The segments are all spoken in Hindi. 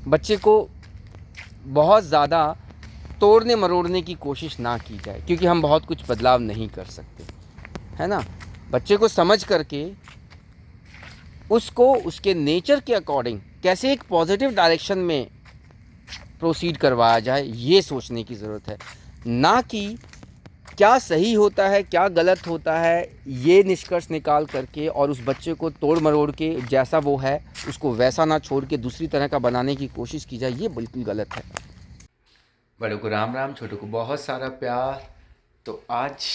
बच्चे को बहुत ज़्यादा तोड़ने मरोड़ने की कोशिश ना की जाए, क्योंकि हम बहुत कुछ बदलाव नहीं कर सकते, है ना। बच्चे को समझ करके उसको उसके नेचर के अकॉर्डिंग कैसे एक पॉजिटिव डायरेक्शन में प्रोसीड करवाया जाए, ये सोचने की ज़रूरत है। ना कि क्या सही होता है क्या गलत होता है ये निष्कर्ष निकाल करके और उस बच्चे को तोड़ मरोड़ के जैसा वो है उसको वैसा ना छोड़ के दूसरी तरह का बनाने की कोशिश की जाए, ये बिल्कुल गलत है। बड़ों को राम राम, छोटों को बहुत सारा प्यार। तो आज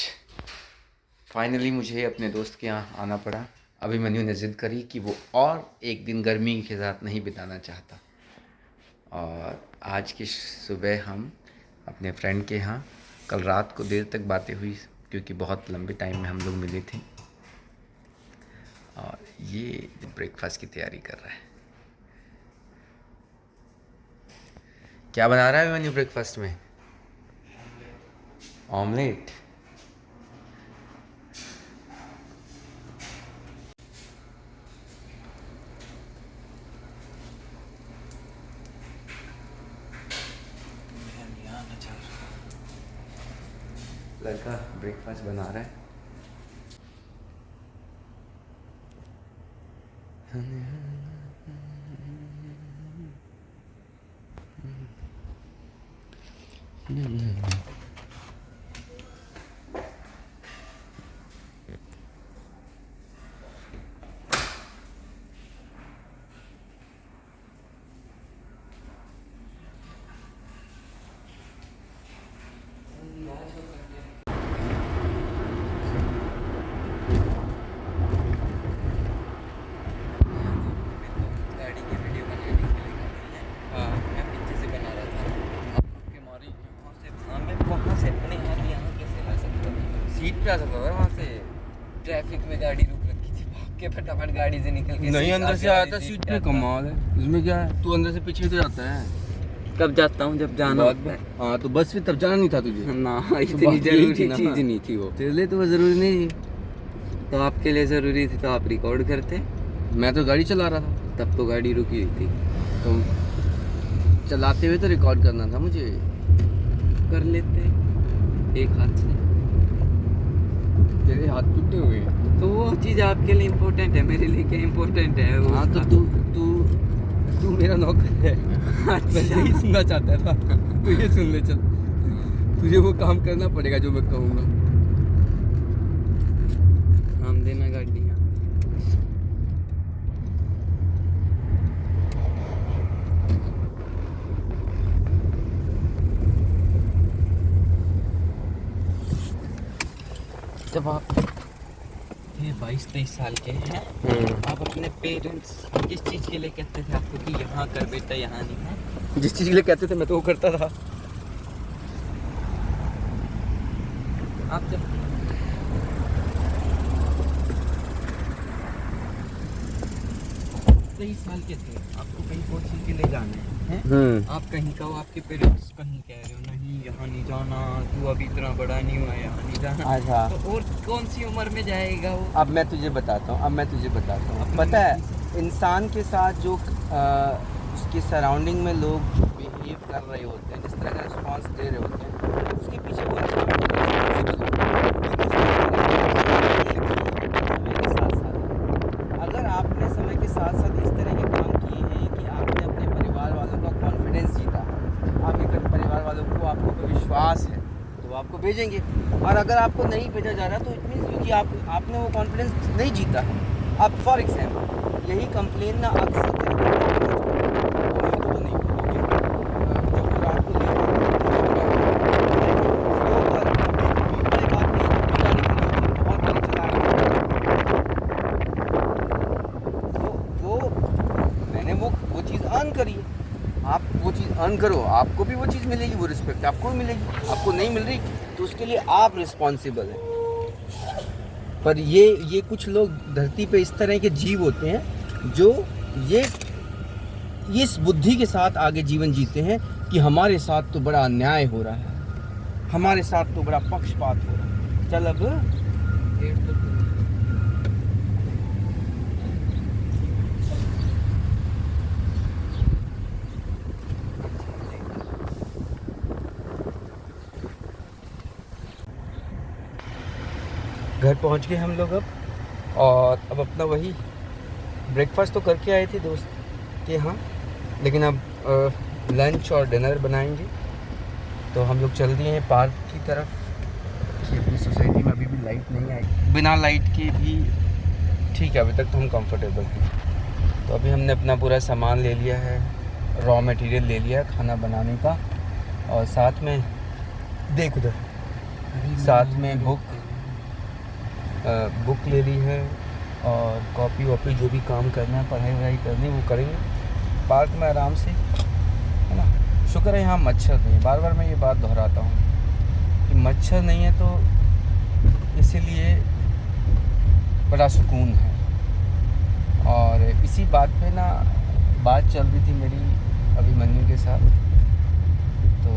फाइनली मुझे अपने दोस्त के यहाँ आना पड़ा। अभिमन्यु ने ज़िद करी कि वो और एक दिन गर्मी के साथ नहीं बिताना चाहता, और आज की सुबह हम अपने फ्रेंड के यहाँ, कल रात को देर तक बातें हुई क्योंकि बहुत लंबे टाइम में हम लोग मिले थे, और ये ब्रेकफास्ट की तैयारी कर रहा है। क्या बना रहा है अभिमन्यु ब्रेकफास्ट में? ऑमलेट। लड़का ब्रेकफास्ट बना रहा है। सीट पे आ सकता था वहाँ से। ट्रैफिक में गाड़ी रुक रखी थी, भाग के फटाफट गाड़ी से निकल के नहीं, अंदर से आया था सीट पे। कमाल है, इसमें क्या है? तू अंदर से पीछे तो जाता है। कब जाता हूँ जब जाना होता है। हाँ तो बस फिर तब जाना नहीं था तुझे ना, तो इतनी जरूरी चीज नहीं नहीं थी वो। तेरे लिए तो वो जरूरी नहीं। तो आपके लिए जरूरी थी तो आप रिकॉर्ड करते। मैं तो गाड़ी चला रहा था। तब तो गाड़ी रुकी हुई थी, तो चलाते हुए तो रिकॉर्ड करना था मुझे। कर लेते एक हाथ से। तेरे हाथ टूटे हुए हैं। तो वो चीज़ आपके लिए इम्पोर्टेंट है, मेरे लिए क्या इम्पोर्टेंट है वो। हाँ तो तू मेरा नौकर है। मैं यही सुनना चाहता था। तू ये सुन ले, चल तुझे वो काम करना पड़ेगा जो मैं कहूँगा। हम देना गाड़ी। जब आप ये 22-23 साल के हैं, आप अपने पेरेंट्स किस चीज़ के लिए कहते थे आपको कि यहाँ कर बेटा यहाँ नहीं है? जिस चीज़ के लिए कहते थे मैं तो वो करता था। आप जब 23 साल के थे, आपको कहीं कोचिंग के लिए जाना है, आप कहीं का हो, आपके पेरेंट्स कहीं कह रहे हो नहीं यहाँ नहीं जाना, तू अभी इतना बड़ा नहीं हुआ यहाँ नहीं जाना। अच्छा, तो और कौन सी उम्र में जाएगा वो? अब मैं तुझे बताता हूँ। पता है इंसान के साथ जो उसके सराउंडिंग में लोग बिहेव कर रहे होते हैं, जिस तरह का रिस्पॉन्स दे रहे होते हैं, उसके पीछे वो अगर आपने समय के साथ साथ इस तरह के काम किए हैं कि आपने अपने परिवार वालों का कॉन्फिडेंस जीता, आपके परिवार वालों को आपको पे विश्वास है, तो वो आपको भेजेंगे। और अगर आपको नहीं भेजा जा रहा तो इट मीन्स क्योंकि आपने वो कॉन्फिडेंस नहीं जीता है। अब फॉर एग्जाम्पल यही कंप्लेन ना अक्सर आप वो चीज़ अर्न करो, आपको भी वो चीज़ मिलेगी, वो रिस्पेक्ट आपको भी मिलेगी। आपको नहीं मिल रही तो उसके लिए आप रिस्पॉन्सिबल हैं। पर ये कुछ लोग धरती पे इस तरह के जीव होते हैं जो ये इस बुद्धि के साथ आगे जीवन जीते हैं कि हमारे साथ तो बड़ा अन्याय हो रहा है, हमारे साथ तो बड़ा पक्षपात हो रहा है। चल अब घर पहुंच गए हम लोग अब, और अब अपना वही ब्रेकफास्ट तो करके आए थे दोस्त के यहाँ, लेकिन अब लंच और डिनर बनाएंगे। तो हम लोग चल दिए हैं पार्क की तरफ कि अपनी सोसाइटी में अभी भी लाइट नहीं आई। बिना लाइट के भी ठीक है, अभी तक तो हम कंफर्टेबल हैं। तो अभी हमने अपना पूरा सामान ले लिया है, रॉ मटेरियल ले लिया है खाना बनाने का, और साथ में देख उधर साथ में बुक ले ली है, और कॉपी वॉपी जो भी काम करना है, पढ़ाई वढ़ाई करनी वो करेंगे पार्क में आराम से, है ना। शुक्र है यहाँ मच्छर नहीं है, बार बार मैं ये बात दोहराता हूँ कि मच्छर नहीं है, तो इसीलिए बड़ा सुकून है। और इसी बात पे ना बात चल रही थी मेरी अभिमन्यु के साथ, तो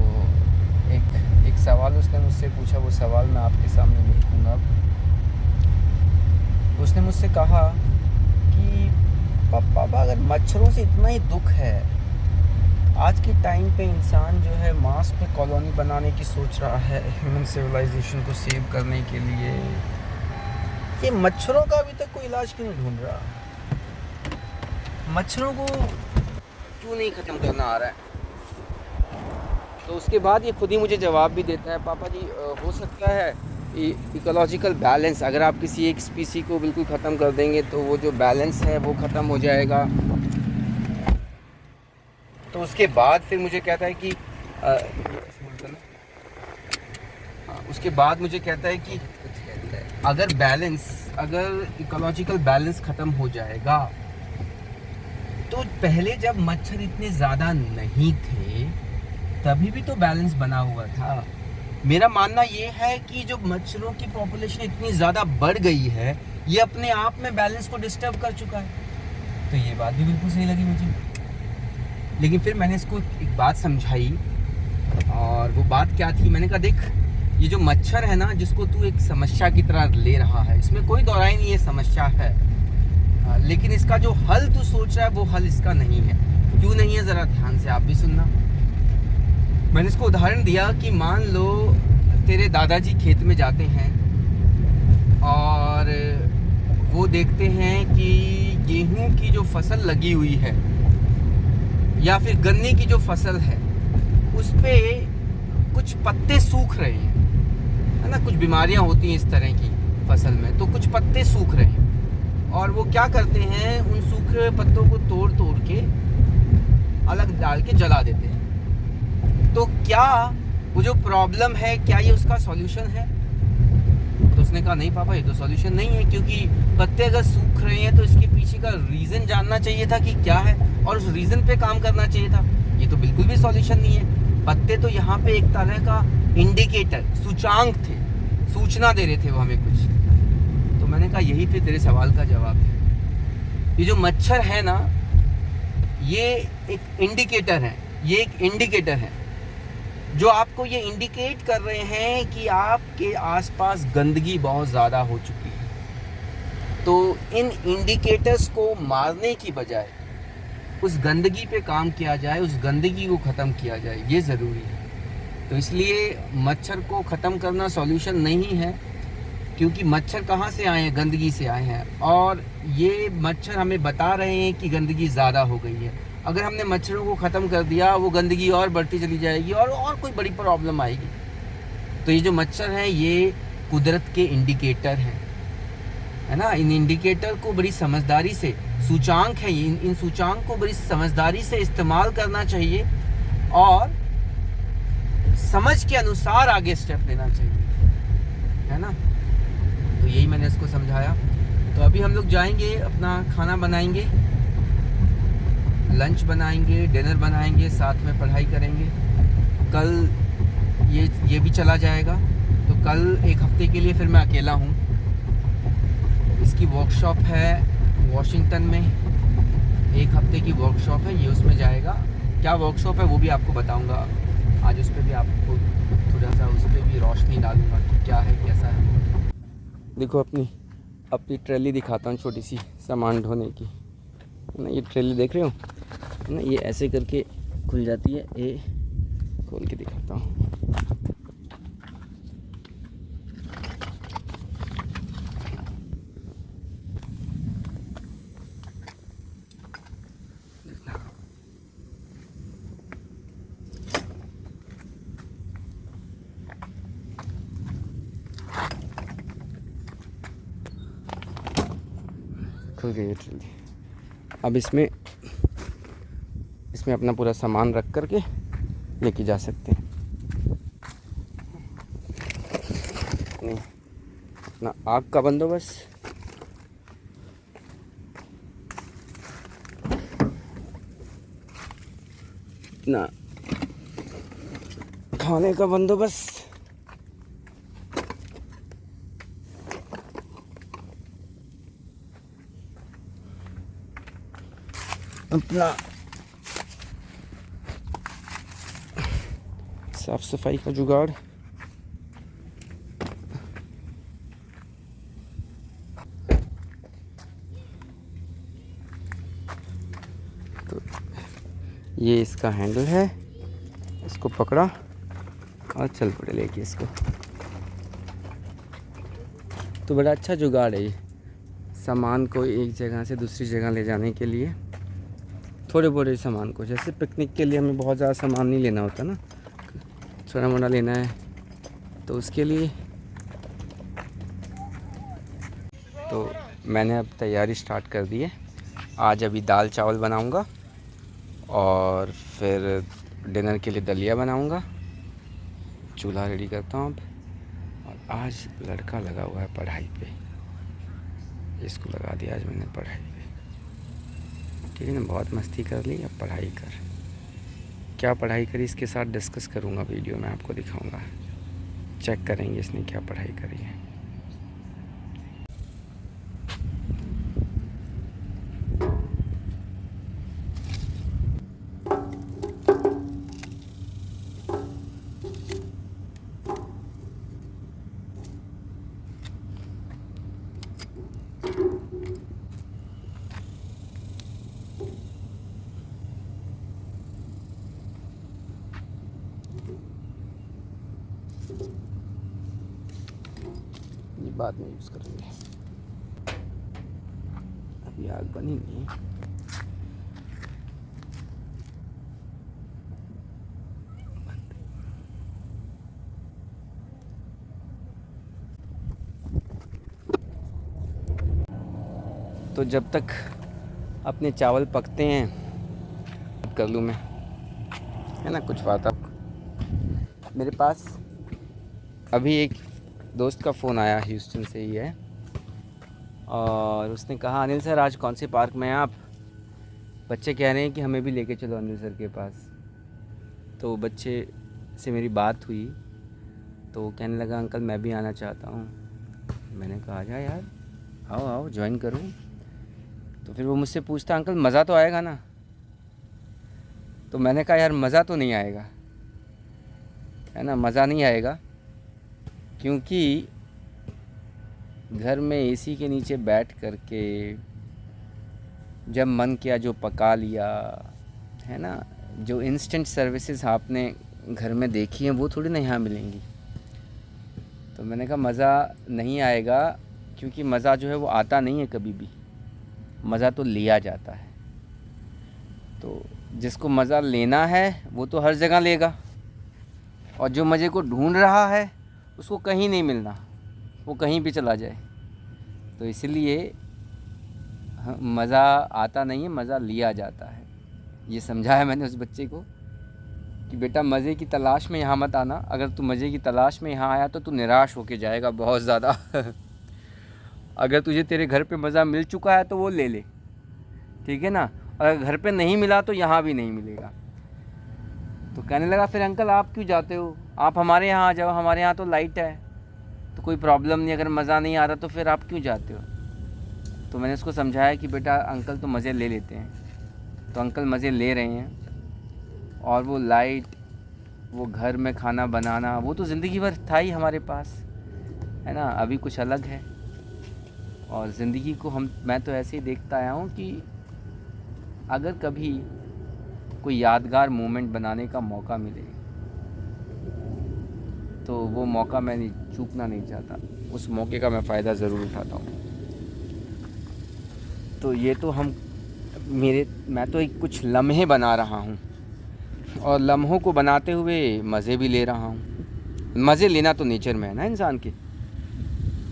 एक सवाल उसने मुझसे पूछा, वो सवाल मैं आपके सामने लिखूँगा। उसने मुझसे कहा कि पापा अगर मच्छरों से इतना ही दुख है, आज के टाइम पे इंसान जो है मार्स पे कॉलोनी बनाने की सोच रहा है ह्यूमन सिविलाइजेशन को सेव करने के लिए, ये मच्छरों का अभी तक कोई इलाज क्यों नहीं ढूंढ रहा? मच्छरों को क्यों नहीं ख़त्म करना आ रहा है? तो उसके बाद ये खुद ही मुझे जवाब भी देता है, पापा जी हो सकता है इकोलॉजिकल बैलेंस, अगर आप किसी एक स्पीसी को बिल्कुल ख़त्म कर देंगे तो वो जो बैलेंस है वो ख़त्म हो जाएगा। तो उसके बाद फिर मुझे कहता है कि उसके बाद मुझे कहता है कि अगर इकोलॉजिकल बैलेंस ख़त्म हो जाएगा, तो पहले जब मच्छर इतने ज़्यादा नहीं थे तभी भी तो बैलेंस बना हुआ था। मेरा मानना ये है कि जो मच्छरों की पॉपुलेशन इतनी ज़्यादा बढ़ गई है, ये अपने आप में बैलेंस को डिस्टर्ब कर चुका है। तो ये बात भी बिल्कुल सही लगी मुझे। लेकिन फिर मैंने इसको एक बात समझाई, और वो बात क्या थी, मैंने कहा देख, ये जो मच्छर है ना, जिसको तू एक समस्या की तरह ले रहा है, इसमें कोई दोहराई नहीं है, समस्या है, लेकिन इसका जो हल तू सोच रहा है वो हल इसका नहीं है। क्यों नहीं है, ज़रा ध्यान से आप भी सुनना। मैंने इसको उदाहरण दिया कि मान लो तेरे दादाजी खेत में जाते हैं और वो देखते हैं कि गेहूं की जो फसल लगी हुई है या फिर गन्ने की जो फसल है, उस पे कुछ पत्ते सूख रहे हैं, है ना। कुछ बीमारियां होती हैं इस तरह की फसल में, तो कुछ पत्ते सूख रहे हैं, और वो क्या करते हैं, उन सूखे पत्तों को तोड़ तोड़ के अलग डाल के जला देते हैं। तो क्या वो जो प्रॉब्लम है, क्या ये उसका सॉल्यूशन है? तो उसने कहा नहीं पापा, ये तो सॉल्यूशन नहीं है, क्योंकि पत्ते अगर सूख रहे हैं तो इसके पीछे का रीज़न जानना चाहिए था कि क्या है, और उस रीज़न पे काम करना चाहिए था। ये तो बिल्कुल भी सॉल्यूशन नहीं है। पत्ते तो यहाँ पे एक तरह का इंडिकेटर, सूचांक थे, सूचना दे रहे थे वो हमें कुछ। तो मैंने कहा यही फिर तेरे सवाल का जवाब है। ये जो मच्छर है ना, ये एक इंडिकेटर है, ये एक इंडिकेटर है जो आपको ये इंडिकेट कर रहे हैं कि आपके आसपास गंदगी बहुत ज़्यादा हो चुकी है। तो इन इंडिकेटर्स को मारने की बजाय उस गंदगी पे काम किया जाए, उस गंदगी को ख़त्म किया जाए, ये ज़रूरी है। तो इसलिए मच्छर को ख़त्म करना सॉल्यूशन नहीं है, क्योंकि मच्छर कहाँ से आए हैं, गंदगी से आए हैं, और ये मच्छर हमें बता रहे हैं कि गंदगी ज़्यादा हो गई है। अगर हमने मच्छरों को ख़त्म कर दिया, वो गंदगी और बढ़ती चली जाएगी और कोई बड़ी प्रॉब्लम आएगी। तो ये जो मच्छर हैं, ये कुदरत के इंडिकेटर हैं, है ना। इन इंडिकेटर को बड़ी समझदारी से, सूचांक है ये, इन सूचांक को बड़ी समझदारी से इस्तेमाल करना चाहिए और समझ के अनुसार आगे स्टेप लेना चाहिए, है ना। तो यही मैंने इसको समझाया। तो अभी हम लोग जाएंगे, अपना खाना बनाएंगे, लंच बनाएंगे, डिनर बनाएंगे, साथ में पढ़ाई करेंगे। कल ये भी चला जाएगा, तो कल एक हफ्ते के लिए फिर मैं अकेला हूँ। इसकी वर्कशॉप है वॉशिंगटन में, एक हफ्ते की वर्कशॉप है ये, उसमें जाएगा। क्या वर्कशॉप है वो भी आपको बताऊँगा आज, उस पर भी आपको थोड़ा सा उस पर भी रोशनी डालूँगा कि क्या है, कैसा है। देखो अपनी ट्रैली दिखाता हूँ, छोटी सी सामान ढोने की, ना। ये ट्रैली देख रहे हो ना, ये ऐसे करके खुल जाती है। ये खोल के दिखाता हूँ। खुल गई है ट्रॉली। अब इसमें अपना पूरा सामान रख कर के लेके जा सकते हैं। अपना आग का बंदोबस्त, अपना खाने का बंदोबस्त, अपना साफ सफाई का जुगाड़, तो ये इसका हैंडल है, इसको पकड़ा और चल पड़े लेके इसको। तो बड़ा अच्छा जुगाड़ है ये, सामान को एक जगह से दूसरी जगह ले जाने के लिए। थोड़े बड़े सामान को, जैसे पिकनिक के लिए हमें बहुत ज़्यादा सामान नहीं लेना होता ना, छोटा मोटा लेना है तो उसके लिए। तो मैंने अब तैयारी स्टार्ट कर दी है। आज अभी दाल चावल बनाऊंगा और फिर डिनर के लिए दलिया बनाऊंगा। चूल्हा रेडी करता हूँ अब। और आज लड़का लगा हुआ है पढ़ाई पे, इसको लगा दिया आज मैंने पढ़ाई पे। ठीक है ना, बहुत मस्ती कर ली, अब पढ़ाई कर। क्या पढ़ाई करी इसके साथ डिस्कस करूँगा, वीडियो में आपको दिखाऊंगा। चेक करेंगे इसने क्या पढ़ाई करी है। ये बाद में यूज़ करेंगे, अभी आग बनी नहीं है। तो जब तक अपने चावल पकते हैं कर लूँ मैं, है ना। कुछ बात आप मेरे पास अभी एक दोस्त का फ़ोन आया, ह्यूस्टन से ही है, और उसने कहा अनिल सर आज कौन से पार्क में हैं आप। बच्चे कह रहे हैं कि हमें भी लेके चलो अनिल सर के पास। तो बच्चे से मेरी बात हुई तो वो कहने लगा अंकल मैं भी आना चाहता हूँ। मैंने कहा जा यार, आओ आओ ज्वाइन करो। तो फिर वो मुझसे पूछता अंकल मज़ा तो आएगा ना। तो मैंने कहा यार मज़ा तो नहीं आएगा, है ना, मज़ा नहीं आएगा, क्योंकि घर में एसी के नीचे बैठ करके जब मन किया जो पका लिया, है ना, जो इंस्टेंट सर्विसेज आपने घर में देखी हैं वो थोड़ी ना यहाँ मिलेंगी। तो मैंने कहा मज़ा नहीं आएगा, क्योंकि मज़ा जो है वो आता नहीं है कभी भी, मज़ा तो लिया जाता है। तो जिसको मज़ा लेना है वो तो हर जगह लेगा, और जो मज़े को ढूंढ रहा है उसको कहीं नहीं मिलना, वो कहीं भी चला जाए। तो इसलिए मज़ा आता नहीं है, मज़ा लिया जाता है। ये समझाया मैंने उस बच्चे को कि बेटा मज़े की तलाश में यहाँ मत आना, अगर तू मज़े की तलाश में यहाँ आया तो तू निराश होके जाएगा बहुत ज़्यादा। अगर तुझे तेरे घर पे मज़ा मिल चुका है तो वो ले ले, ठीक है ना, और अगर घर पे नहीं मिला तो यहाँ भी नहीं मिलेगा। तो कहने लगा फिर अंकल आप क्यों जाते हो, आप हमारे यहाँ आ जाओ, हमारे यहाँ तो लाइट है, तो कोई प्रॉब्लम नहीं, अगर मज़ा नहीं आ रहा तो फिर आप क्यों जाते हो। तो मैंने उसको समझाया कि बेटा अंकल तो मज़े ले लेते हैं। तो अंकल मज़े ले रहे हैं, और वो लाइट, वो घर में खाना बनाना, वो तो ज़िंदगी भर था ही हमारे पास, है ना। अभी कुछ अलग है, और ज़िंदगी को मैं तो ऐसे ही देखता आया हूँ कि अगर कभी कोई यादगार मोमेंट बनाने का मौका मिले तो वो मौका मैं चूकना नहीं चाहता, उस मौके का मैं फ़ायदा ज़रूर उठाता हूँ। तो ये तो मैं तो एक कुछ लम्हे बना रहा हूँ, और लम्हों को बनाते हुए मज़े भी ले रहा हूँ। मज़े लेना तो नेचर में है ना इंसान के,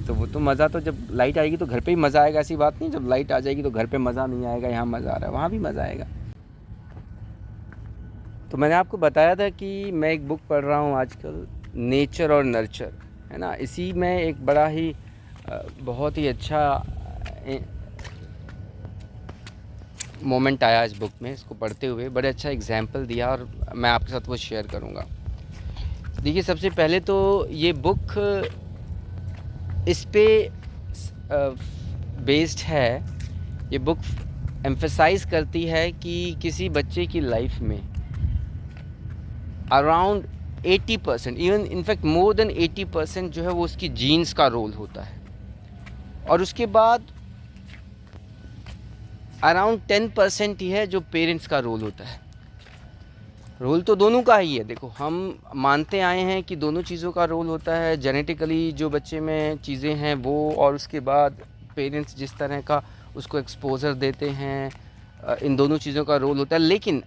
तो वो तो मज़ा तो जब लाइट आएगी तो घर पे ही मज़ा आएगा, ऐसी बात नहीं जब लाइट आ जाएगी तो घर पे मज़ा नहीं आएगा, यहाँ मज़ा आ रहा है वहाँ भी मज़ा आएगा। तो मैंने आपको बताया था कि मैं एक बुक पढ़ रहा हूँ आजकल, नेचर और नर्चर, है ना। इसी में एक बड़ा ही बहुत ही अच्छा मोमेंट आया इस बुक में, इसको पढ़ते हुए बड़े अच्छा एग्जाम्पल दिया और मैं आपके साथ वो शेयर करूँगा। देखिए, सबसे पहले तो ये बुक इस पे बेस्ड है। ये बुक एम्फसाइज़ करती है कि किसी बच्चे की लाइफ में around 80%, even in fact more than 80% जो है वो उसकी जीन्स का रोल होता है, और उसके बाद अराउंड 10% ही है जो पेरेंट्स का रोल होता है। रोल तो दोनों का ही है। देखो, हम मानते आए हैं कि दोनों चीज़ों का रोल होता है, जेनेटिकली जो बच्चे में चीज़ें हैं वो, और उसके बाद पेरेंट्स जिस तरह का उसको एक्सपोज़र देते हैं, इन दोनों चीज़ों का रोल होता है। लेकिन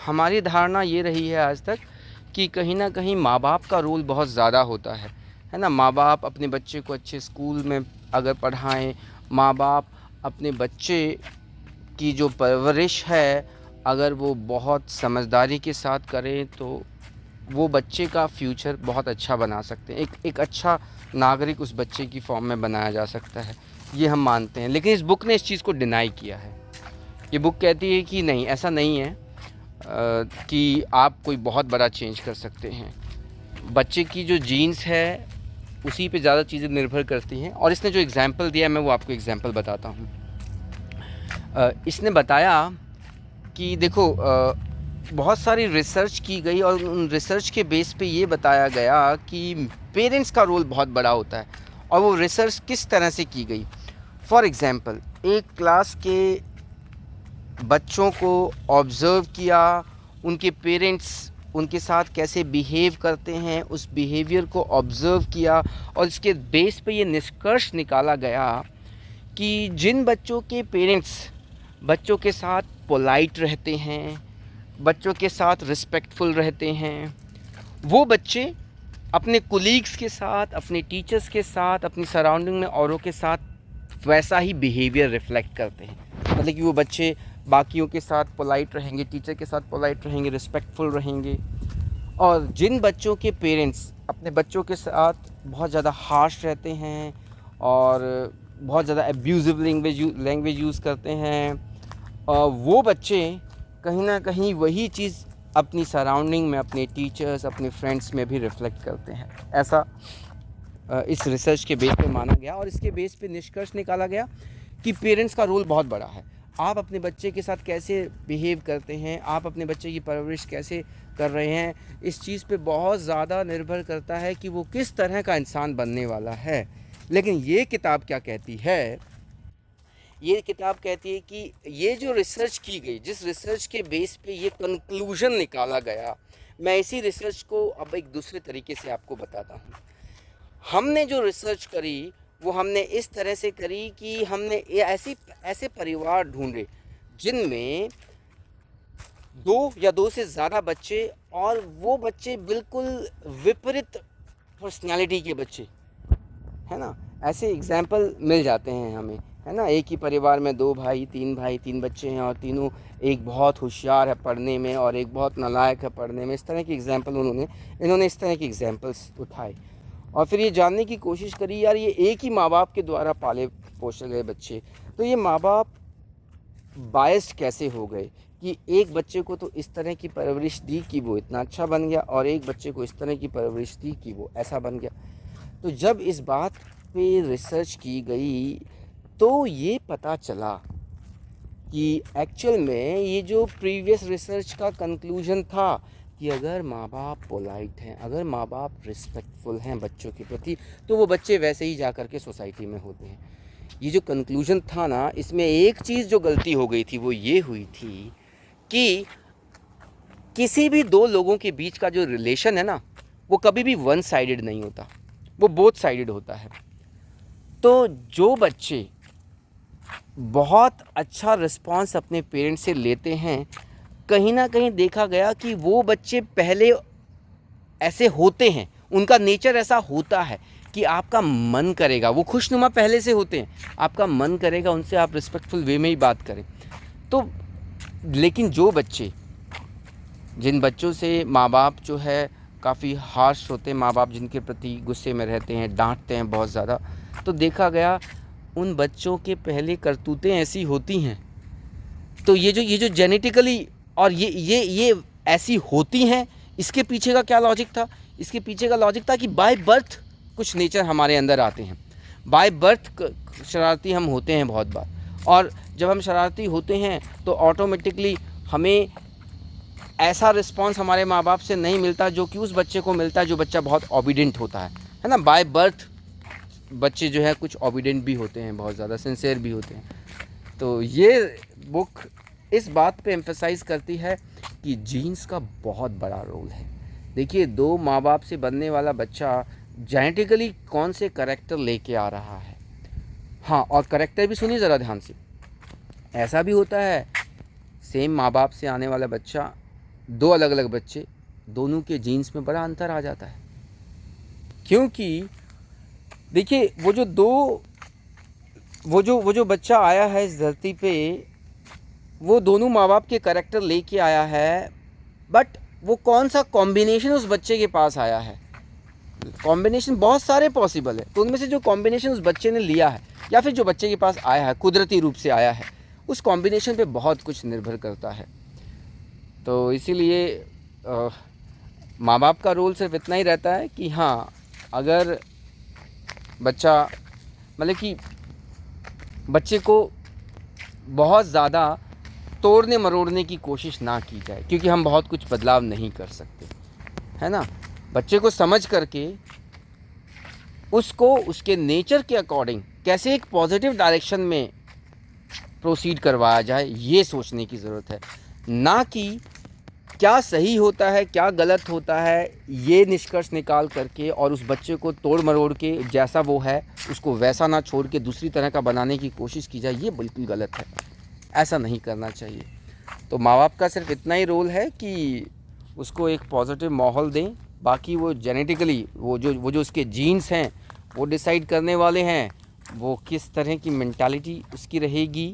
हमारी धारणा ये रही है आज तक कि कहीं ना कहीं माँ बाप का रोल बहुत ज़्यादा होता है ना। माँ बाप अपने बच्चे को अच्छे स्कूल में अगर पढ़ाएं, माँ बाप अपने बच्चे की जो परवरिश है अगर वो बहुत समझदारी के साथ करें तो वो बच्चे का फ्यूचर बहुत अच्छा बना सकते हैं। एक अच्छा नागरिक उस बच्चे की फॉर्म में बनाया जा सकता है, ये हम मानते हैं। लेकिन इस बुक ने इस चीज़ को डिनाई किया है। ये बुक कहती है कि नहीं, ऐसा नहीं है कि आप कोई बहुत बड़ा चेंज कर सकते हैं। बच्चे की जो जीन्स है उसी पे ज़्यादा चीज़ें निर्भर करती हैं। और इसने जो एग्ज़ाम्पल दिया, मैं वो आपको एग्ज़ाम्पल बताता हूँ। इसने बताया कि देखो, बहुत सारी रिसर्च की गई और उन रिसर्च के बेस पे ये बताया गया कि पेरेंट्स का रोल बहुत बड़ा होता है। और वो रिसर्च किस तरह से की गई। फॉर एग्ज़ाम्पल, एक क्लास के बच्चों को ऑब्ज़र्व किया, उनके पेरेंट्स उनके साथ कैसे बिहेव करते हैं उस बिहेवियर को ऑब्ज़र्व किया, और इसके बेस पे ये निष्कर्ष निकाला गया कि जिन बच्चों के पेरेंट्स बच्चों के साथ पोलाइट रहते हैं, बच्चों के साथ रिस्पेक्टफुल रहते हैं, वो बच्चे अपने कोलीग्स के साथ, अपने टीचर्स के साथ, अपनी सराउंडिंग में औरों के साथ वैसा ही बिहेवियर रिफ्लेक्ट करते हैं। मतलब कि वो बच्चे बाकियों के साथ पोलाइट रहेंगे, टीचर के साथ पोलाइट रहेंगे, रिस्पेक्टफुल रहेंगे। और जिन बच्चों के पेरेंट्स अपने बच्चों के साथ बहुत ज़्यादा हार्श रहते हैं और बहुत ज़्यादा एब्यूज़िव लैंग्वेज यूज़ करते हैं, वो बच्चे कहीं ना कहीं वही चीज़ अपनी सराउंडिंग में, अपने टीचर्स, अपने फ्रेंड्स में भी रिफ्लेक्ट करते हैं। ऐसा इस रिसर्च के बेस पे माना गया और इसके बेस पे निष्कर्ष निकाला गया कि पेरेंट्स का रोल बहुत बड़ा है। आप अपने बच्चे के साथ कैसे बिहेव करते हैं, आप अपने बच्चे की परवरिश कैसे कर रहे हैं, इस चीज़ पे बहुत ज़्यादा निर्भर करता है कि वो किस तरह का इंसान बनने वाला है। लेकिन ये किताब क्या कहती है, ये किताब कहती है कि ये जो रिसर्च की गई, जिस रिसर्च के बेस पे ये कंक्लूजन निकाला गया, मैं इसी रिसर्च को अब एक दूसरे तरीके से आपको बताता हूँ। हमने जो रिसर्च करी वो हमने इस तरह से करी कि हमने ऐसे परिवार ढूंढे जिनमें 2 या 2 से ज़्यादा बच्चे, और वो बच्चे बिल्कुल विपरीत पर्सनालिटी के बच्चे, है ना। ऐसे एग्जाम्पल मिल जाते हैं हमें, है ना। एक ही परिवार में 2 भाई, 3 बच्चे हैं और तीनों, एक बहुत होशियार है पढ़ने में और एक बहुत नालायक है पढ़ने में। इस तरह के एग्जाम्पल इन्होंने इस तरह के एग्जाम्पल्स उठाए और फिर ये जानने की कोशिश करी, यार ये एक ही माँ बाप के द्वारा पाले पोसे गए बच्चे, तो ये माँ बाप बायस्ड कैसे हो गए कि एक बच्चे को तो इस तरह की परवरिश दी कि वो इतना अच्छा बन गया और एक बच्चे को इस तरह की परवरिश दी कि वो ऐसा बन गया। तो जब इस बात पे रिसर्च की गई तो ये पता चला कि एक्चुअल में ये जो प्रीवियस रिसर्च का कंक्लूजन था कि अगर माँ बाप पोलाइट हैं, अगर माँ बाप रिस्पेक्टफुल हैं बच्चों के प्रति, तो वो बच्चे वैसे ही जा कर के सोसाइटी में होते हैं। ये जो कंक्लूजन था ना, इसमें एक चीज़ जो गलती हो गई थी वो ये हुई थी कि किसी भी 2 लोगों के बीच का जो रिलेशन है ना, वो कभी भी वन साइडेड नहीं होता, वो बोथ साइडेड होता है। तो जो बच्चे बहुत अच्छा रिस्पांस अपने पेरेंट्स से लेते हैं, कहीं ना कहीं देखा गया कि वो बच्चे पहले ऐसे होते हैं, उनका नेचर ऐसा होता है कि आपका मन करेगा, वो खुशनुमा पहले से होते हैं, आपका मन करेगा उनसे आप रिस्पेक्टफुल वे में ही बात करें। तो लेकिन जो बच्चे, जिन बच्चों से माँ बाप जो है काफ़ी हार्श होते हैं, माँ बाप जिनके प्रति गुस्से में रहते हैं, डांटते हैं बहुत ज़्यादा, तो देखा गया उन बच्चों के पहले करतूतें ऐसी होती हैं। तो ये जो जेनेटिकली और ये ऐसी होती हैं, इसके पीछे का क्या लॉजिक था? इसके पीछे का लॉजिक था कि बाय बर्थ कुछ नेचर हमारे अंदर आते हैं, बाय बर्थ शरारती हम होते हैं बहुत बार, और जब हम शरारती होते हैं तो ऑटोमेटिकली हमें ऐसा रिस्पांस हमारे माँ बाप से नहीं मिलता जो कि उस बच्चे को मिलता है जो बच्चा बहुत ओबीडेंट होता है ना। बाय बर्थ बच्चे जो है कुछ ओबीडेंट भी होते हैं, बहुत ज़्यादा सिंसियर भी होते हैं। तो ये बुक इस बात पे एम्फसाइज़ करती है कि जीन्स का बहुत बड़ा रोल है। देखिए, दो माँ बाप से बनने वाला बच्चा जेनेटिकली कौन से करैक्टर लेके आ रहा है। हाँ, और करैक्टर भी सुनिए ज़रा ध्यान से, ऐसा भी होता है सेम माँ बाप से आने वाला बच्चा, दो अलग अलग बच्चे, दोनों के जीन्स में बड़ा अंतर आ जाता है। क्योंकि देखिए, वो जो बच्चा आया है इस धरती पे, वो दोनों माँ बाप के करैक्टर लेके आया है, बट वो कौन सा कॉम्बिनेशन उस बच्चे के पास आया है। कॉम्बिनेशन बहुत सारे पॉसिबल है, तो उनमें से जो कॉम्बिनेशन उस बच्चे ने लिया है या फिर जो बच्चे के पास आया है, कुदरती रूप से आया है, उस कॉम्बिनेशन पे बहुत कुछ निर्भर करता है। तो इसीलिए माँ बाप का रोल सिर्फ इतना ही रहता है कि हाँ, अगर बच्चा मतलब कि बच्चे को बहुत ज़्यादा तोड़ने मरोड़ने की कोशिश ना की जाए, क्योंकि हम बहुत कुछ बदलाव नहीं कर सकते, है ना। बच्चे को समझ करके उसको उसके नेचर के अकॉर्डिंग कैसे एक पॉजिटिव डायरेक्शन में प्रोसीड करवाया जाए, ये सोचने की ज़रूरत है। ना कि क्या सही होता है क्या गलत होता है ये निष्कर्ष निकाल करके और उस बच्चे को तोड़ मरोड़ के जैसा वो है उसको वैसा ना छोड़ के दूसरी तरह का बनाने की कोशिश की जाए, ये बिल्कुल गलत है। ऐसा नहीं करना चाहिए। तो माँ बाप का सिर्फ इतना ही रोल है कि उसको एक पॉजिटिव माहौल दें, बाकी वो जेनेटिकली वो जो उसके जीन्स हैं वो डिसाइड करने वाले हैं, वो किस तरह की मेंटालिटी उसकी रहेगी,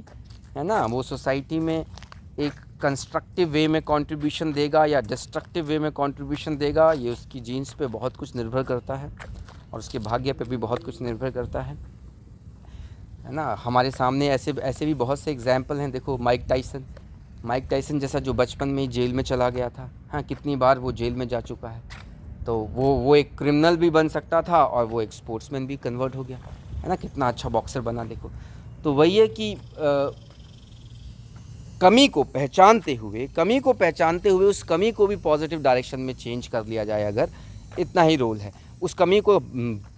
है ना। वो सोसाइटी में एक कंस्ट्रक्टिव वे में कंट्रीब्यूशन देगा या डिस्ट्रक्टिव वे में कंट्रीब्यूशन देगा, ये उसकी जीन्स पे बहुत कुछ निर्भर करता है और उसके भाग्य पे भी बहुत कुछ निर्भर करता है ना। हमारे सामने ऐसे भी बहुत से एग्जाम्पल हैं। देखो, माइक टाइसन जैसा जो बचपन में ही जेल में चला गया था, हाँ, कितनी बार वो जेल में जा चुका है। तो वो एक क्रिमिनल भी बन सकता था और वो एक स्पोर्ट्समैन भी कन्वर्ट हो गया, है ना। कितना अच्छा बॉक्सर बना, देखो। तो वही है कि कमी को पहचानते हुए उस कमी को भी पॉजिटिव डायरेक्शन में चेंज कर लिया जाए, अगर इतना ही रोल है। उस कमी को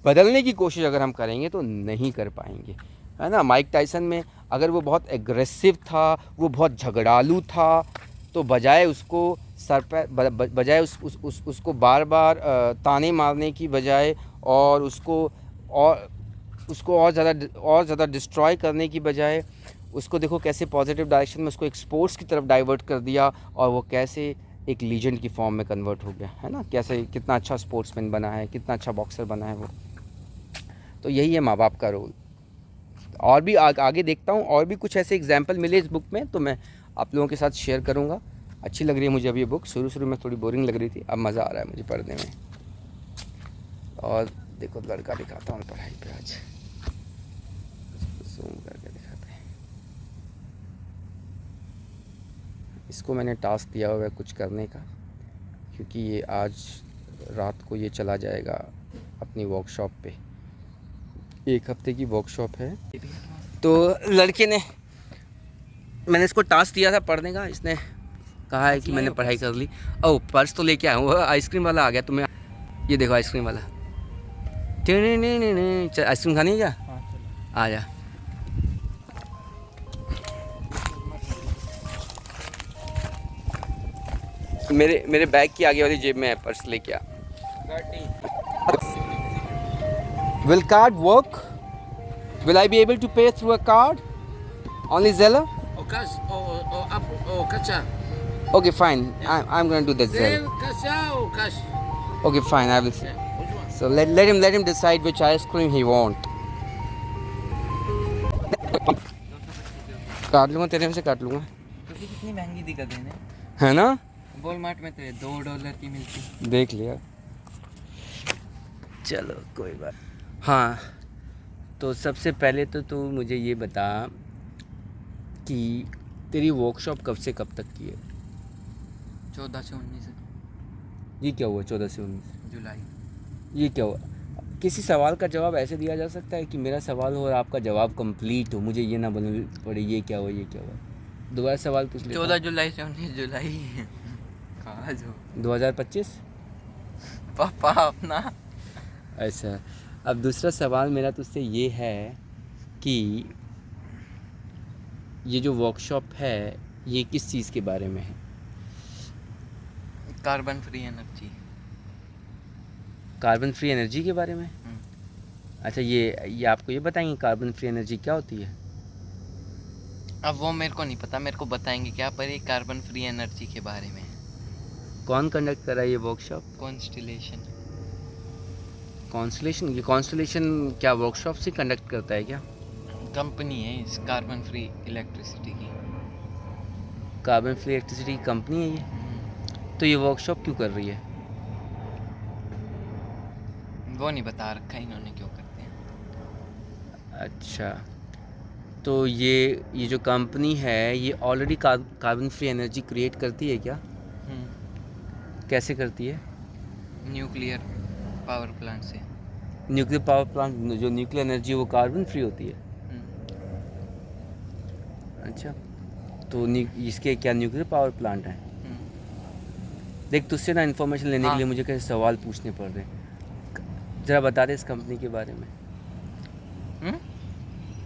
बदलने की कोशिश अगर हम करेंगे तो नहीं कर पाएंगे, है ना। माइक टाइसन में अगर वो बहुत एग्रेसिव था, वो बहुत झगड़ालू था, तो बजाय उसको उसको बार बार ताने मारने की बजाय और उसको और ज़्यादा डिस्ट्रॉय करने की बजाय उसको देखो कैसे पॉजिटिव डायरेक्शन में उसको एक स्पोर्ट्स की तरफ डाइवर्ट कर दिया और वो कैसे एक लीजेंड की फॉर्म में कन्वर्ट हो गया, है ना। कैसे कितना अच्छा स्पोर्ट्समैन बना है, कितना अच्छा बॉक्सर बना है वो। तो यही है माँ बाप का रोल। और भी आगे देखता हूँ, और भी कुछ ऐसे एग्जाम्पल मिले इस बुक में तो मैं आप लोगों के साथ शेयर करूँगा। अच्छी लग रही है मुझे अभी ये बुक, शुरू में थोड़ी बोरिंग लग रही थी, अब मज़ा आ रहा है मुझे पढ़ने में। और देखो, लड़का दिखाता हूँ पढ़ाई पे, आज जूम करके दिखाते हैं। इसको मैंने टास्क दिया हुआ है कुछ करने का, क्योंकि ये आज रात को ये चला जाएगा अपनी वर्कशॉप पे। 1 हफ्ते की वर्कशॉप है। तो लड़के ने, मैंने इसको टास्क दिया था पढ़ने का, इसने कहा है कि मैंने पढ़ाई कर ली। ओह, पर्स तो लेके आया हूँ, आइसक्रीम वाला आ गया। तुम्हें ये देखो आइसक्रीम वाला, आइसक्रीम खानी है क्या? आ जा। मेरे बैग की आगे वाली जेब में है पर्स, लेके आ। Will card work? Will I be able to pay through a card? Only Zelle? O cash o cacha. Okay, fine. I'm going to do that Zelle. Cacha o cash? Okay, fine. I will. Yeah, which one? So let him decide which ice cream he want. काट लूँगा, तेरे में से काट लूँगा, क्योंकि कितनी महंगी दिक्कत है ना, है ना? वॉलमार्ट में तो ये $2 की मिलती। देख लिया, चलो कोई बात। हाँ, तो सबसे पहले तो तू मुझे ये बता कि तेरी वर्कशॉप कब से कब तक की है? 14 से 19 ये क्या हुआ 14 से 19? जुलाई। ये क्या हुआ? किसी सवाल का जवाब ऐसे दिया जा सकता है कि मेरा सवाल हो और आपका जवाब कंप्लीट हो, मुझे ये ना बोलना पड़े ये क्या हुआ ये क्या हुआ। दोबारा सवाल पूछ ले। 14 जुलाई से 19 जुलाई। कहाँ जो 2025? पापा अपना। अच्छा, अब दूसरा सवाल मेरा तुझसे ये है कि ये जो वर्कशॉप है ये किस चीज़ के बारे में है? Carbon free energy. Carbon free energy के बारे में? अच्छा, ये आपको ये बताएंगे कार्बन फ्री एनर्जी क्या होती है? अब वो मेरे को नहीं पता, मेरे को बताएंगे क्या, पर ये कार्बन फ्री एनर्जी के बारे में है। कौन कंडक्ट कर रहा है ये वर्कशॉप? कॉन्स्टिलेशन। कॉन्स्टलेशन? ये कॉन्स्टलेशन क्या वर्कशॉप से कंडक्ट करता है क्या? कंपनी है इस कार्बन फ्री इलेक्ट्रिसिटी की। कार्बन फ्री इलेक्ट्रिसिटी की कंपनी है ये? तो ये वर्कशॉप क्यों कर रही है? वो नहीं बता रखा इन्होंने क्यों करते हैं। अच्छा, तो ये जो कंपनी है ये already carbon free energy create करती है क्या? कैसे करती है? न्यूक्लियर पावर प्लांट से। न्यूक्लियर पावर प्लांट, जो न्यूक्लियर एनर्जी है वो कार्बन फ्री होती है? अच्छा, तो इसके क्या न्यूक्लियर पावर प्लांट है? देख, तुझसे ना इन्फॉर्मेशन लेने के लिए मुझे कैसे सवाल पूछने पड़ रहे हैं। ज़रा बता दे इस कंपनी के बारे में।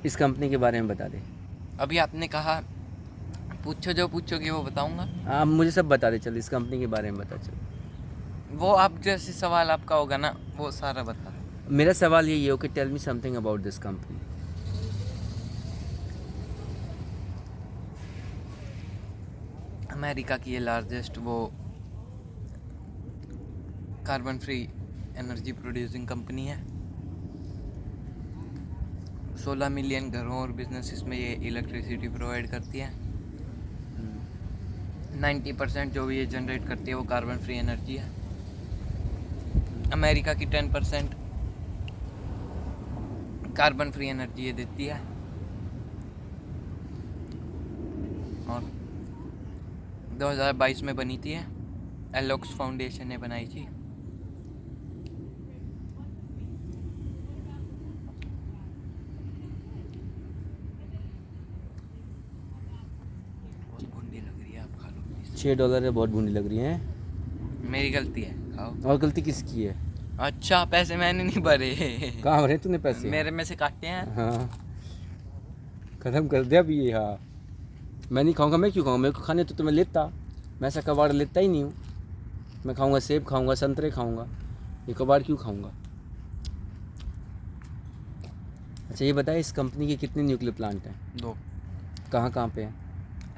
इस कंपनी के बारे में बता दे। अभी आपने कहा पूछो, जो पूछोगे वो बताऊंगा। हाँ, मुझे सब बता दे, चल इस कंपनी के बारे में बता। चल, वो आप जैसे सवाल आपका होगा ना वो सारा बता। मेरा सवाल यही है, okay, tell me something about this company. America की ये लार्जेस्ट वो carbon free energy producing company है। 16 मिलियन घरों और बिजनेसेस में ये इलेक्ट्रिसिटी प्रोवाइड करती है। 90% जो भी ये जनरेट करती है वो कार्बन फ्री एनर्जी है। अमेरिका की 10% कार्बन फ्री एनर्जी ये देती है। और 2022 में बनी थी, एलोक्स फाउंडेशन ने बनाई थी। बहुत भूंडी लग रही है, आप खा लो please। $6 है, बहुत बूंदी लग रही है। मेरी गलती है, खाओ। और गलती किसकी है? अच्छा, पैसे मैंने नहीं भरे। कहाँ भरे तूने पैसे? मेरे में से काटे हैं। हाँ, खत्म कर दिया अभी ये। हाँ, मैं नहीं खाऊंगा। मैं क्यों खाऊंगा? मेरे को खाने तो मैं लेता, मैं ऐसा कबाड़ लेता ही नहीं हूँ। मैं खाऊंगा सेब, खाऊंगा संतरे, खाऊंगा, ये कबाड़ क्यों खाऊंगा? अच्छा, ये बताए इस कंपनी के कितने न्यूक्लियर प्लांट हैं? 2। कहाँ कहाँ पे हैं?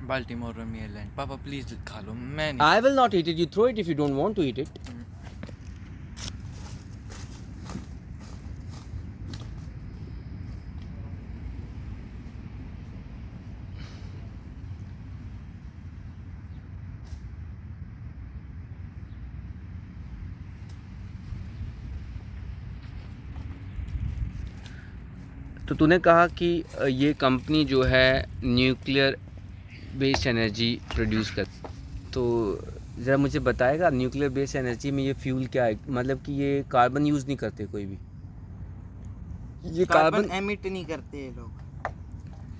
बाल्टीमोर और मेरीलैंड। पापा प्लीज खा लो, मैं नहीं। I will not eat it, you throw it if you don't want to eat it. तो तूने कहा कि ये कंपनी जो है न्यूक्लियर बेस्ड एनर्जी प्रोड्यूस कर, तो ज़रा मुझे बताएगा न्यूक्लियर बेस्ड एनर्जी में ये फ्यूल क्या है? मतलब कि ये कार्बन यूज़ नहीं करते कोई भी? ये कार्बन एमिट नहीं करते ये लोग।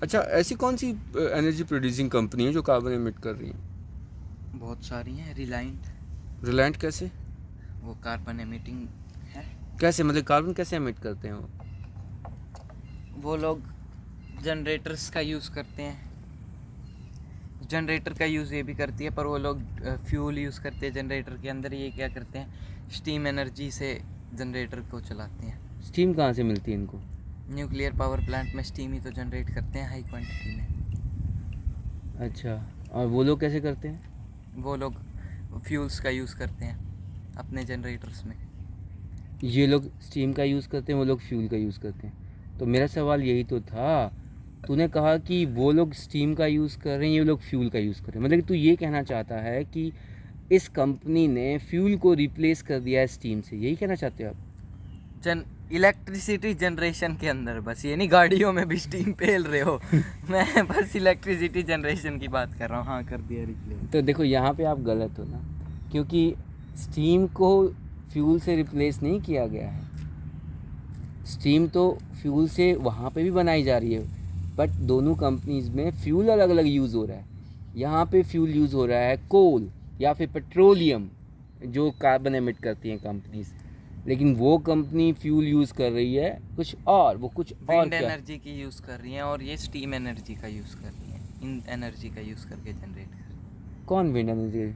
अच्छा, ऐसी कौन सी एनर्जी प्रोड्यूसिंग कंपनी है जो कार्बन एमिट कर रही है? बहुत सारी हैं। रिलायंट कैसे? वो कार्बन एमिटिंग है। कैसे, मतलब कार्बन कैसे एमिट करते हैं वो लोग जनरेटर्स का यूज़ करते हैं। जनरेटर का यूज़ ये भी करती है, पर वो लोग फ्यूल यूज़ करते हैं जनरेटर के अंदर। ये क्या करते हैं, स्टीम एनर्जी से जनरेटर को चलाते हैं। स्टीम कहाँ से मिलती है इनको? न्यूक्लियर पावर प्लांट में स्टीम ही तो जनरेट करते हैं हाई क्वांटिटी में। अच्छा, और वो लोग कैसे करते हैं? वो लोग फ्यूल्स का यूज़ करते हैं अपने जनरेटर्स में। ये लोग स्टीम का यूज़ करते हैं, वो लोग फ्यूल का यूज़ करते हैं। तो मेरा सवाल यही तो था, तूने कहा कि वो लोग स्टीम का यूज़ कर रहे हैं, ये लोग फ्यूल का यूज़ कर रहे हैं, मतलब कि तू ये कहना चाहता है कि इस कंपनी ने फ्यूल को रिप्लेस कर दिया है स्टीम से, यही कहना चाहते हो आप? इलेक्ट्रिसिटी जनरेशन के अंदर, बस ये नहीं गाड़ियों में भी स्टीम फेल रहे हो। मैं बस इलेक्ट्रिसिटी जनरेशन की बात कर रहा हूँ। हाँ, कर दिया रिप्लेस। तो देखो यहाँ पे आप गलत हो ना, क्योंकि स्टीम को फ्यूल से रिप्लेस नहीं किया गया है। स्टीम तो फ्यूल से वहाँ पे भी बनाई जा रही है, बट दोनों कंपनीज़ में फ्यूल अलग अलग यूज़ हो रहा है। यहाँ पे फ्यूल यूज़ हो रहा है कोल या फिर पेट्रोलियम, जो कार्बन एमिट करती हैं कंपनीज, लेकिन वो कंपनी फ्यूल यूज़ कर रही है कुछ और, वो कुछ और विंड क्या? एनर्जी की यूज़ कर रही हैं और ये स्टीम एनर्जी का यूज़ कर रही हैं। इन एनर्जी का यूज़ करके जनरेट कर रही हैं। कौन विंड एनर्जी?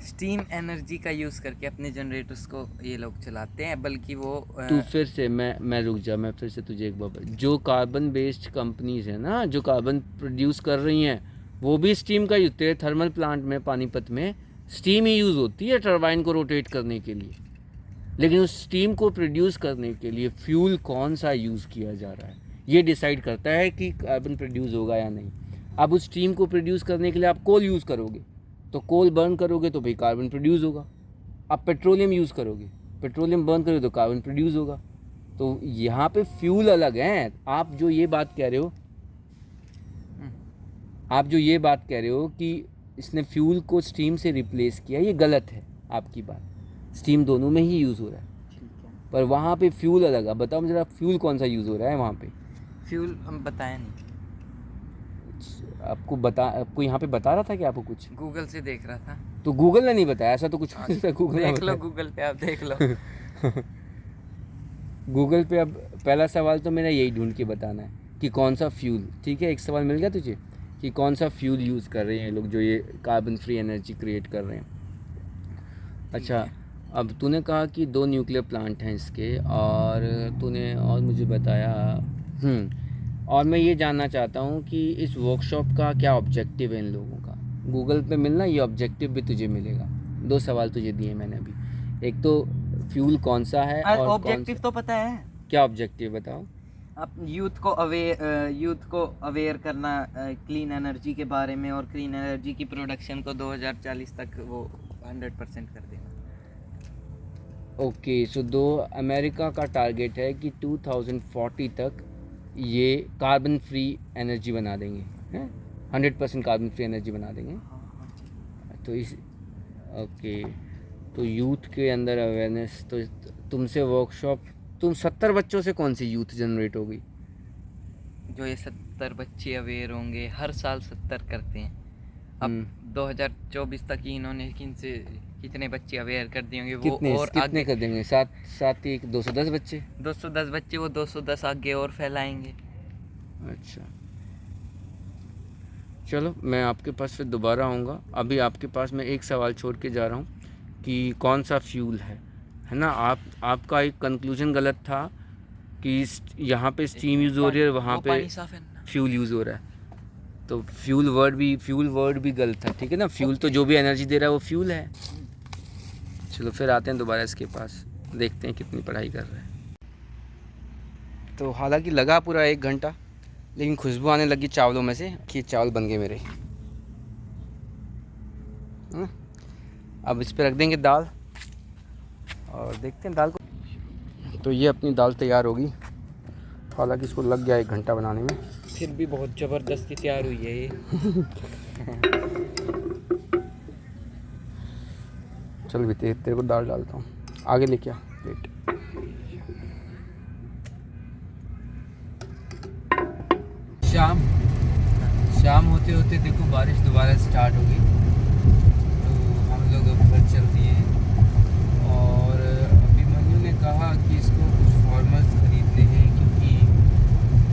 स्टीम एनर्जी का यूज़ करके अपने जनरेटर्स को ये लोग चलाते हैं, बल्कि वो तू फिर से मैं रुक जा, मैं फिर से तुझे एक बार, जो कार्बन बेस्ड कंपनीज है ना, जो कार्बन प्रोड्यूस कर रही हैं, वो भी स्टीम का यूज़, तेरे थर्मल प्लांट में पानीपत में स्टीम ही यूज़ होती है टरबाइन को रोटेट करने के लिए, लेकिन उस स्टीम को प्रोड्यूस करने के लिए फ्यूल कौन सा यूज़ किया जा रहा है, ये डिसाइड करता है कि कार्बन प्रोड्यूस होगा या नहीं। अब उस स्टीम को प्रोड्यूस करने के लिए आप कोल यूज़ करोगे, तो कोल बर्न करोगे तो भाई कार्बन प्रोड्यूस होगा। आप पेट्रोलियम यूज़ करोगे, पेट्रोलियम बर्न करोगे तो कार्बन प्रोड्यूस होगा। तो यहाँ पे फ्यूल अलग हैं। आप जो ये बात कह रहे हो कि इसने फ्यूल को स्टीम से रिप्लेस किया, ये गलत है आपकी बात। स्टीम दोनों में ही यूज़ हो रहा है, पर वहाँ पे फ्यूल अलग है। बताओ मुझे, फ्यूल कौन सा यूज़ हो रहा है वहाँ पे? फ्यूल हम बताया नहीं, आपको यहाँ पे बता रहा था कि आपको कुछ? गूगल से देख रहा था। तो गूगल ने नहीं बताया, ऐसा तो कुछ हो नहीं सकता। गूगल ने देख लो, बताया। गूगल पे आप देख लो। गूगल पे अब पहला सवाल तो मेरा यही ढूंढ के बताना है कि कौन सा फ्यूल, ठीक है, एक सवाल मिल गया तुझे कि कौन सा फ्यूल यूज़ कर रहे हैं लोग जो ये कार्बन फ्री एनर्जी क्रिएट कर रहे हैं। अच्छा, अब तूने कहा कि 2 न्यूक्लियर प्लांट हैं इसके, और तूने और मुझे बताया और मैं ये जानना चाहता हूँ कि इस वर्कशॉप का क्या ऑब्जेक्टिव है इन लोगों का। गूगल पे मिलना, ये ऑब्जेक्टिव भी तुझे मिलेगा। 2 सवाल तुझे दिए मैंने अभी, एक तो फ्यूल कौन सा है और ऑब्जेक्टिव तो पता है। क्या ऑब्जेक्टिव बताओ? आप यूथ को अवेयर करना क्लीन एनर्जी के बारे में, और क्लीन एनर्जी की प्रोडक्शन को 2040 तक वो 100% कर देना। ओके, सो 2 अमेरिका का टारगेट है कि 2040 तक ये कार्बन फ्री एनर्जी बना देंगे, हैं 100% कार्बन फ्री एनर्जी बना देंगे। तो इस ओके, तो यूथ के अंदर अवेयरनेस, तो तुमसे वर्कशॉप, तुम 70 बच्चों से कौन सी यूथ जनरेट होगी? जो ये 70 बच्चे अवेयर होंगे, हर साल 70 करते हैं। अब 2024 तक ही इन्होंने कितने बच्चे अवेयर कर दिए होंगे, वो और कितने आगे कर देंगे? 210 बच्चे। 210 बच्चे, वो 210 आगे और फैलाएंगे। अच्छा, चलो मैं आपके पास फिर दोबारा आऊँगा। अभी आपके पास मैं एक सवाल छोड़ के जा रहा हूँ कि कौन सा फ्यूल है ना? आपका एक कंक्लूजन गलत था कि यहाँ पे स्टीम यूज़ हो रही है, वहाँ पे फ्यूल यूज़ हो रहा है। तो फ्यूल वर्ड भी गलत था, ठीक है ना? फ्यूल तो जो भी एनर्जी दे रहा है वो फ्यूल है। चलो फिर आते हैं दोबारा इसके पास, देखते हैं कितनी पढ़ाई कर रहे हैं। तो हालांकि लगा पूरा 1 घंटा, लेकिन खुशबू आने लगी चावलों में से कि चावल बन गए मेरे। अब इस पर रख देंगे दाल और देखते हैं दाल को। तो ये अपनी दाल तैयार होगी, हालांकि इसको लग गया 1 घंटा बनाने में, फिर भी बहुत ज़बरदस्ती तैयार हुई है ये। चल भी तेरे को दाल डालता हूँ, आगे लेके आ प्लेट। शाम होते होते देखो बारिश दोबारा स्टार्ट होगी, तो हम लोग अब घर चल दिए। और अभिमन्यु ने कहा कि इसको कुछ फॉर्मल्स खरीदने हैं, क्योंकि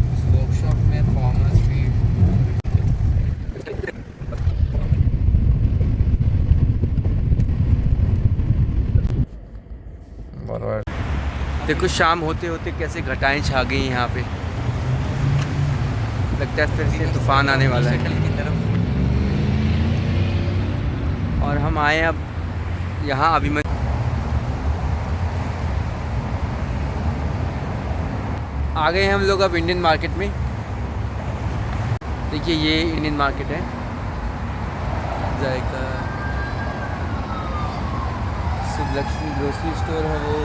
इस वर्कशॉप में फॉर्मल्स भी देखो शाम होते होते कैसे घटाएं छा गई यहाँ पे, लगता है फिर से तूफान आने वाला है। की तरफ और हम आए अब यहाँ अभिमन्यु, आ गए हैं हम लोग अब इंडियन मार्केट में। देखिए ये इंडियन मार्केट है, जायका शुभ लक्ष्मी ग्रोसरी स्टोर है वो।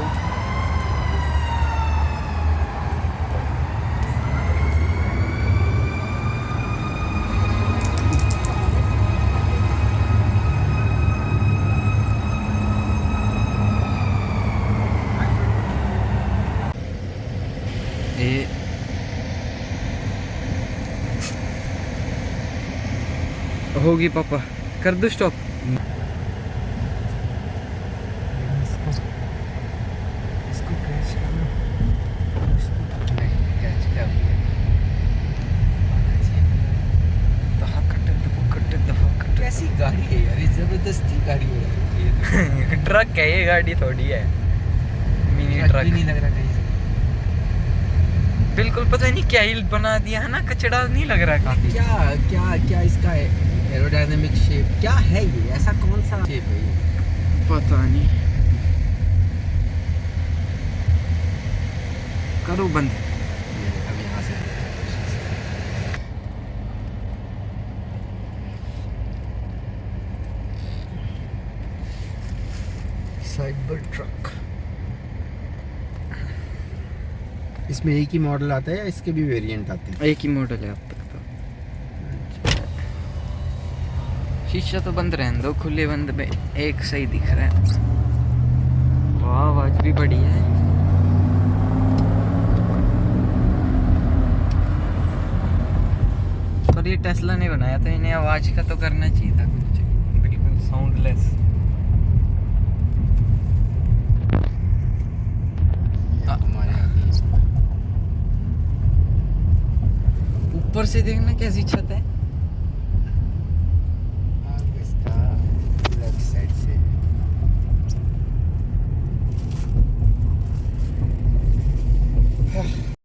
ये होगी पापा, कर दो स्टॉप। इसको कैच करना, कैच कर कैसी गाड़ी है यार, ये जबरदस्ती गाड़ी हो रही है। ट्रक है ये, गाड़ी थोड़ी है, मिनी ट्रक। नहीं लग रहा कहीं से। बिल्कुल पता नहीं क्या ही बना दिया है ना, कचड़ा नहीं लग रहा काफी। क्या क्या क्या इसका एरोडायनेमिक शेप क्या है, ये ऐसा कौन सा शेप है ये? पता नहीं, करो बंद। अब यहाँ से साइबर ट्रक, इसमें एक ही मॉडल आता है या इसके भी वेरिएंट आते हैं? एक ही मॉडल है अब तक तो। शीशा तो बंद रहने दो, खुले बंद में एक सही दिख रहा है। वाह आवाज भी बड़ी है। पर ये टेस्ला ने बनाया था, इन्हें आवाज का तो करना चाहिए था कुछ, बिल्कुल साउंडलेस। हमारे यहाँ ऊपर से देखना कैसी छत है।